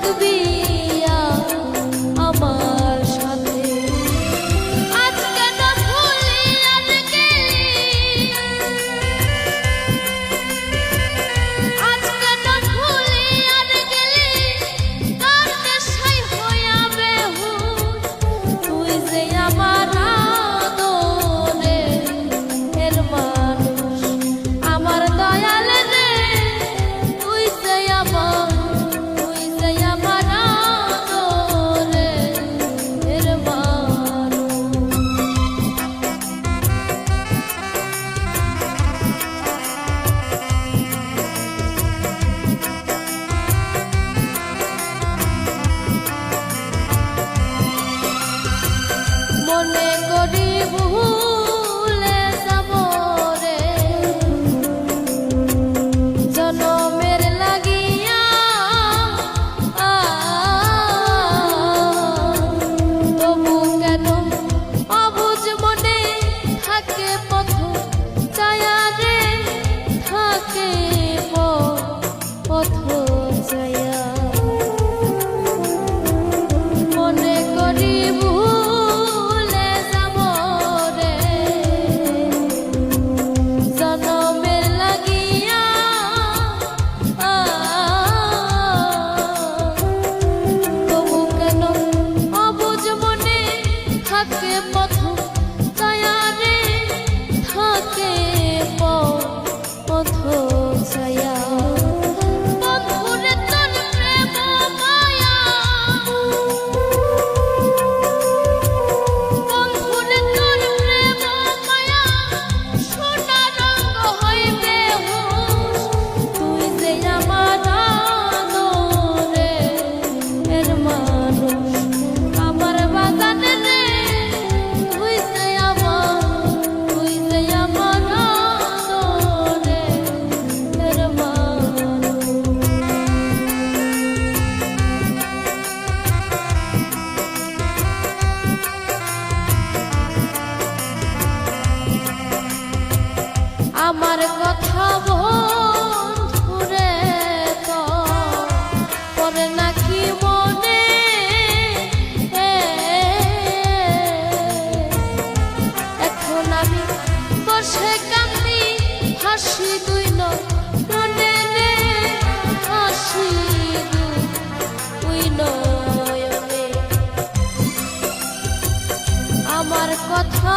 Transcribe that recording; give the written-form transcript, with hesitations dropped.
থাকবি আমার সাথে। আজ কেন ভুলিয়া গেলি, আজ কেন ভুলিয়া গেলি, কার নেশায় হইয়া বেহুশ। তুই যে আমার আদরের মানুষ, আমার দয়াল রে, তুই যে আমার আদরের মানুষ। মনে করি ভুলে যাব রে জনমের লাগিয়া, তবু কেন অবুঝ মনে থাকে পথ ছায়া রে, থাকে পথ ছায়া। মনে করি ভুলে যাব রে জনমের লাগিয়া, তবু কেন অবুঝ মনে থাকে পথ ছায়া রে, থাকে পথ ছায়া। বন্ধুরে তোর প্রেম মায়া, বন্ধুরে তোর প্রেম মায়া, সোনা রঙ হইবে হুঁশ। তুই যে আমার আদরের মানুষ, আমার বাগান রে, তুই যে আমার আদরের মানুষ। আমার কথা বন্ধুরে তো পরে নাকি মনে, এখন আমি বসে কান্দি হাসি দুই নয়নে রে, হাসি দুই নয়নে। আমার কথা